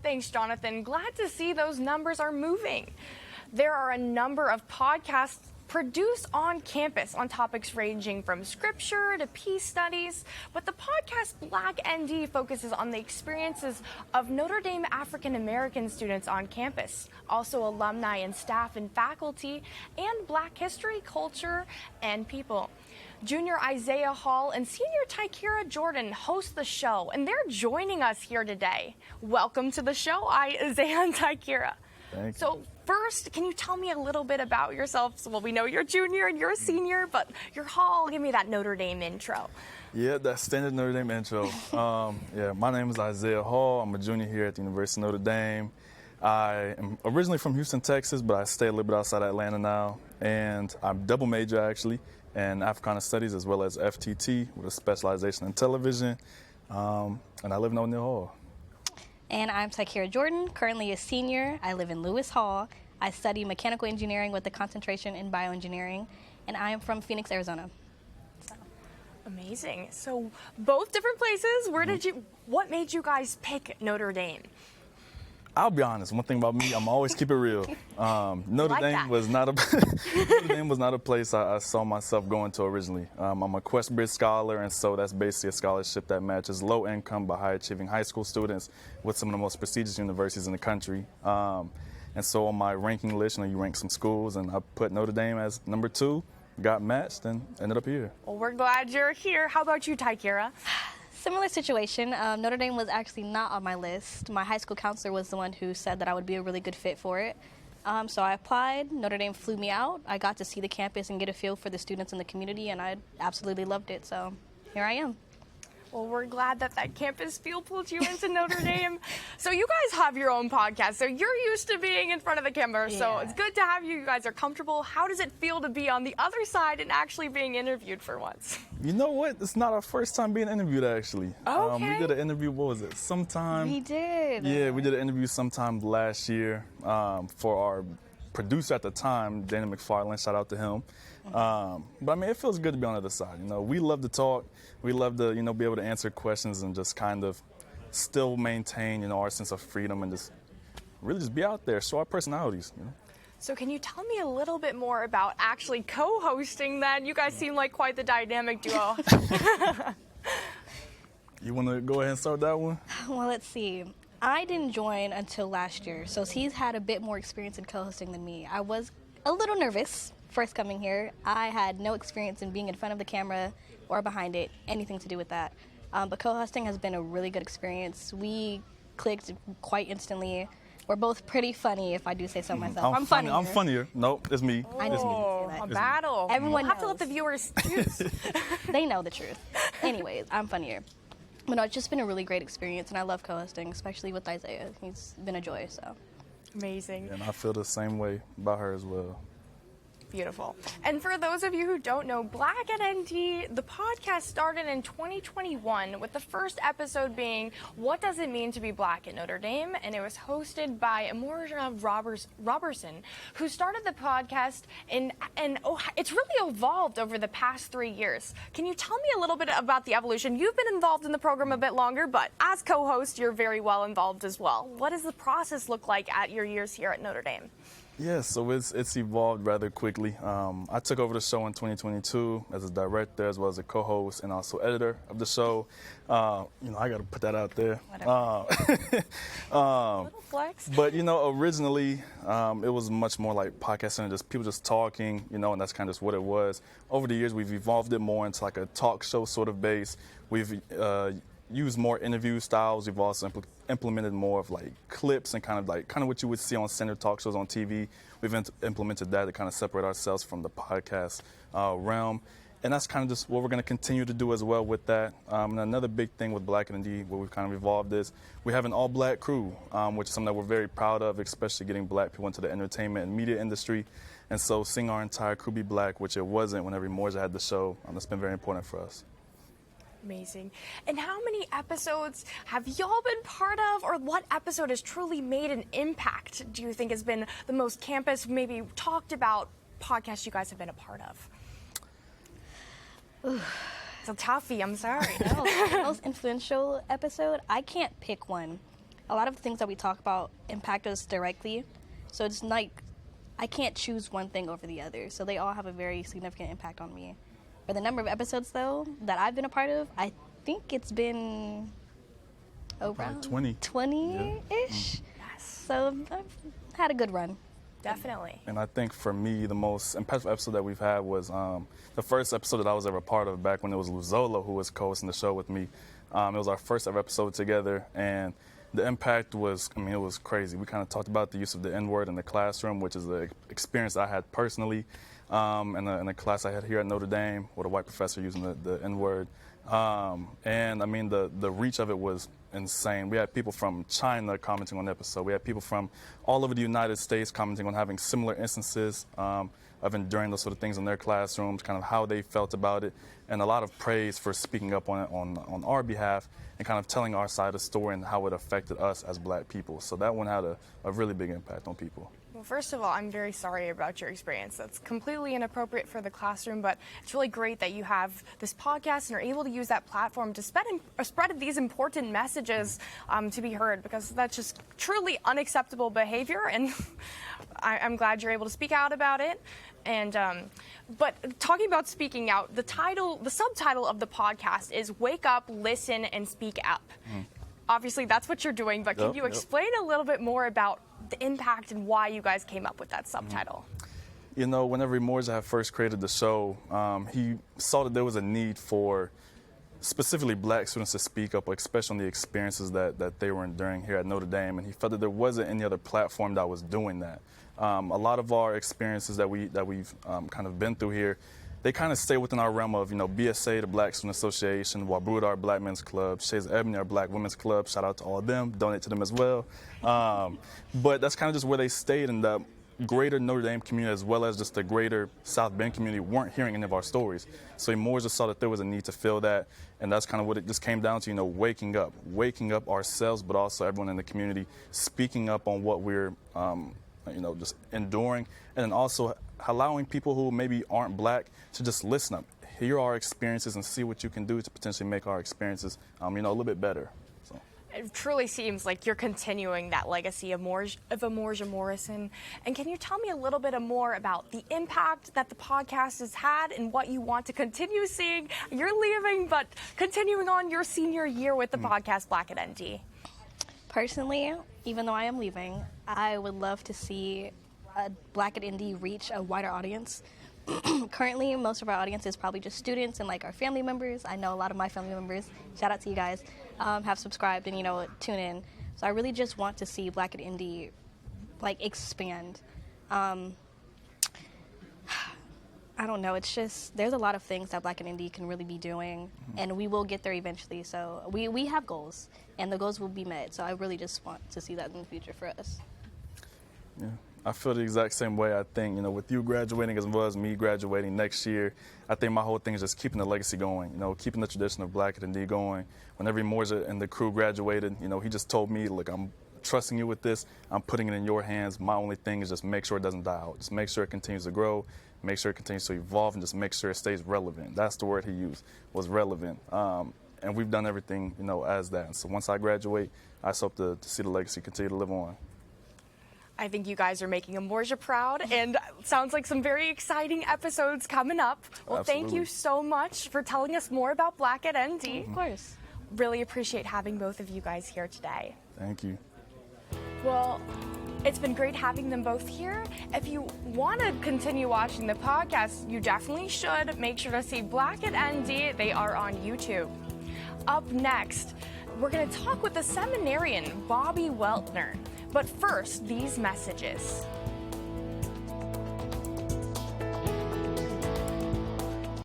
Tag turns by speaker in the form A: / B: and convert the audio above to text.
A: Thanks, Jonathan. Glad to see those numbers are moving. There are a number of podcasts produced on campus on topics ranging from scripture to peace studies, but the podcast Black ND focuses on the experiences of Notre Dame African American students on campus, also alumni and staff and faculty, and Black history, culture, and people. Junior Isaiah Hall and Senior Tykiera Jordan host the show, and they're joining us here today. Welcome to the show, Isaiah and Tykiera.
B: Thank you.
A: So first, can you tell me a little bit about yourselves? Well, we know you're a junior and you're a senior, but you're Hall. Give me that Notre Dame intro.
B: Yeah, that standard Notre Dame intro. My name is Isaiah Hall. I'm a junior here at the University of Notre Dame. I am originally from Houston, Texas, but I stay a little bit outside Atlanta now. And I'm double major, actually, in Africana Studies as well as FTT with a specialization in television. And I live in O'Neill Hall.
C: And I'm Tykiera Jordan, currently a senior. I live in Lewis Hall. I study mechanical engineering with a concentration in bioengineering, and I am from Phoenix, Arizona.
A: Amazing. So both different places. What made you guys pick Notre Dame?
B: I'll be honest, one thing about me, I'm always keep it real. Notre Dame was not a place I saw myself going to originally. I'm a Questbridge scholar, and so that's basically a scholarship that matches low income but high achieving high school students with some of the most prestigious universities in the country. And so on my ranking list, you rank some schools, and I put Notre Dame as number 2, got matched, and ended up here.
A: Well, we're glad you're here. How about you, Tykiera?
C: Similar situation. Notre Dame was actually not on my list. My high school counselor was the one who said that I would be a really good fit for it. So I applied. Notre Dame flew me out. I got to see the campus and get a feel for the students in the community, and I absolutely loved it. So here I am.
A: Well, we're glad that campus feel pulled you into Notre Dame. So you guys have your own podcast, so you're used to being in front of the camera, so it's good to have you. You guys are comfortable. How does it feel to be on the other side and actually being interviewed for once?
B: You know what? It's not our first time being interviewed, actually.
A: Okay.
B: We did an interview, what was it, sometime?
C: We did.
B: Yeah, we did an interview sometime last year for our producer at the time, Danny McFarland, shout out to him. But I mean, it feels good to be on the other side. We love to talk. We love to, be able to answer questions and just kind of still maintain, our sense of freedom and just really just be out there, show our personalities.
A: So can you tell me a little bit more about actually co-hosting that? You guys seem like quite the dynamic duo.
B: You want to go ahead and start that one?
C: Well, let's see. I didn't join until last year, so he's had a bit more experience in co-hosting than me. I was a little nervous first coming here. I had no experience in being in front of the camera or behind it, anything to do with that. But co-hosting has been a really good experience. We clicked quite instantly. We're both pretty funny, if I do say so myself. I'm funnier.
B: I'm funnier. Nope, it's me.
C: I just
A: Oh,
C: say that.
A: a battle.
C: Everyone
A: We'll have to
C: knows.
A: let the viewers choose.
C: They know the truth. Anyways, I'm funnier. But no, it's just been a really great experience, and I love co-hosting, especially with Isaiah. He's been a joy, so.
A: Amazing.
B: And I feel the same way about her as well.
A: Beautiful. And for those of you who don't know, Black at ND, the podcast started in 2021 with the first episode being What Does It Mean to Be Black at Notre Dame? And it was hosted by Amora Robertson, who started the podcast and it's really evolved over the past 3 years. Can you tell me a little bit about the evolution? You've been involved in the program a bit longer, but as co-host, you're very well involved as well. What does the process look like at your years here at Notre Dame?
B: Yeah, so it's evolved rather quickly. I took over the show in 2022 as a director as well as a co-host and also editor of the show. I got to put that out there.
A: Little flex.
B: But, originally it was much more like podcasting, just people just talking, and that's kind of just what it was. Over the years, we've evolved it more into like a talk show sort of base. We've used more interview styles. We've also implemented more of like clips and kind of what you would see on standard talk shows on TV. We've implemented that to kind of separate ourselves from the podcast realm. And that's kind of just what we're going to continue to do as well with that. And another big thing with Black and Indeed, what we've kind of evolved is we have an all-black crew, which is something that we're very proud of, especially getting black people into the entertainment and media industry. And so seeing our entire crew be black, which it wasn't whenever Morja had the show, that's been very important for us.
A: Amazing. And how many episodes have y'all been part of, or what episode has truly made an impact, do you think has been the most campus, maybe talked about podcast you guys have been a part of?
C: Ooh.
A: It's a toughie, I'm sorry.
C: No, the most influential episode, I can't pick one. a lot of the things that we talk about impact us directly. So it's like I can't choose one thing over the other. So they all have a very significant impact on me. For the number of episodes, though, that I've been a part of, I think it's been around 20-ish.
A: Yes.
C: So I've had a good run.
A: Definitely.
B: And I think for me, the most impactful episode that we've had was the first episode that I was ever a part of back when it was Luzola who was co-hosting the show with me. It was our first ever episode together, and the impact was, it was crazy. We kind of talked about the use of the N-word in the classroom, which is the experience I had personally in the class I had here at Notre Dame with a white professor using the N-word. And the reach of it was insane. We had people from China commenting on the episode. We had people from all over the United States commenting on having similar instances of enduring those sort of things in their classrooms, kind of how they felt about it, and a lot of praise for speaking up on it on our behalf and kind of telling our side of the story and how it affected us as Black people. So that one had a really big impact on people.
A: Well, first of all, I'm very sorry about your experience. That's completely inappropriate for the classroom, but it's really great that you have this podcast and are able to use that platform to spread these important messages to be heard, because that's just truly unacceptable behavior, and I'm glad you're able to speak out about it. And but talking about speaking out, the subtitle of the podcast is "Wake Up, Listen, and Speak Up." Obviously, that's what you're doing, but can you explain a little bit more about the impact and why you guys came up with that subtitle?
B: You know, whenever Morza had first created the show, he saw that there was a need for specifically Black students to speak up, especially on the experiences that they were enduring here at Notre Dame, and he felt that there wasn't any other platform that was doing that. A lot of our experiences that we've kind of been through here, they kind of stay within our realm of, BSA, the Black Student Association, Wabruda, our Black Men's Club, Shays Ebony, our Black Women's Club. Shout out to all of them. Donate to them as well. But that's kind of just where they stayed, in the greater Notre Dame community as well as just the greater South Bend community weren't hearing any of our stories. So Morza just saw that there was a need to fill that, and that's kind of what it just came down to, waking up ourselves, but also everyone in the community, speaking up on what we're just enduring, and then also allowing people who maybe aren't Black to just listen up, hear our experiences, and see what you can do to potentially make our experiences, a little bit better. So.
A: It truly seems like you're continuing that legacy of Morza Morrison. And can you tell me a little bit more about the impact that the podcast has had and what you want to continue seeing? You're leaving, but continuing on your senior year with the podcast Black at ND.
C: Personally, even though I am leaving, I would love to see Black at ND reach a wider audience. Currently, most of our audience is probably just students and our family members. I know a lot of my family members, shout out to you guys, have subscribed and tune in. So I really just want to see Black at ND expand. I don't know, it's just, there's a lot of things that Black at ND can really be doing, and we will get there eventually. So we have goals, and the goals will be met. So I really just want to see that in the future for us.
B: Yeah, I feel the exact same way. I think, with you graduating as well as me graduating next year, I think my whole thing is just keeping the legacy going, keeping the tradition of Black at ND going. Whenever Morza and the crew graduated, he just told me, look, I'm trusting you with this. I'm putting it in your hands. My only thing is just make sure it doesn't die out. Just make sure it continues to grow, make sure it continues to evolve, and just make sure it stays relevant. That's the word he used, was relevant. And we've done everything, as that. And so once I graduate, I just hope to see the legacy continue to live on.
A: I think you guys are making Morza proud, and sounds like some very exciting episodes coming up. Well,
B: Absolutely.
A: Thank you so much for telling us more about Black at ND.
C: Of course.
A: Really appreciate having both of you guys here today.
B: Thank you.
A: Well, it's been great having them both here. If you want to continue watching the podcast, you definitely should. Make sure to see Black at ND. They are on YouTube. Up next, we're going to talk with the seminarian, Bobby Weltner. But first, these messages.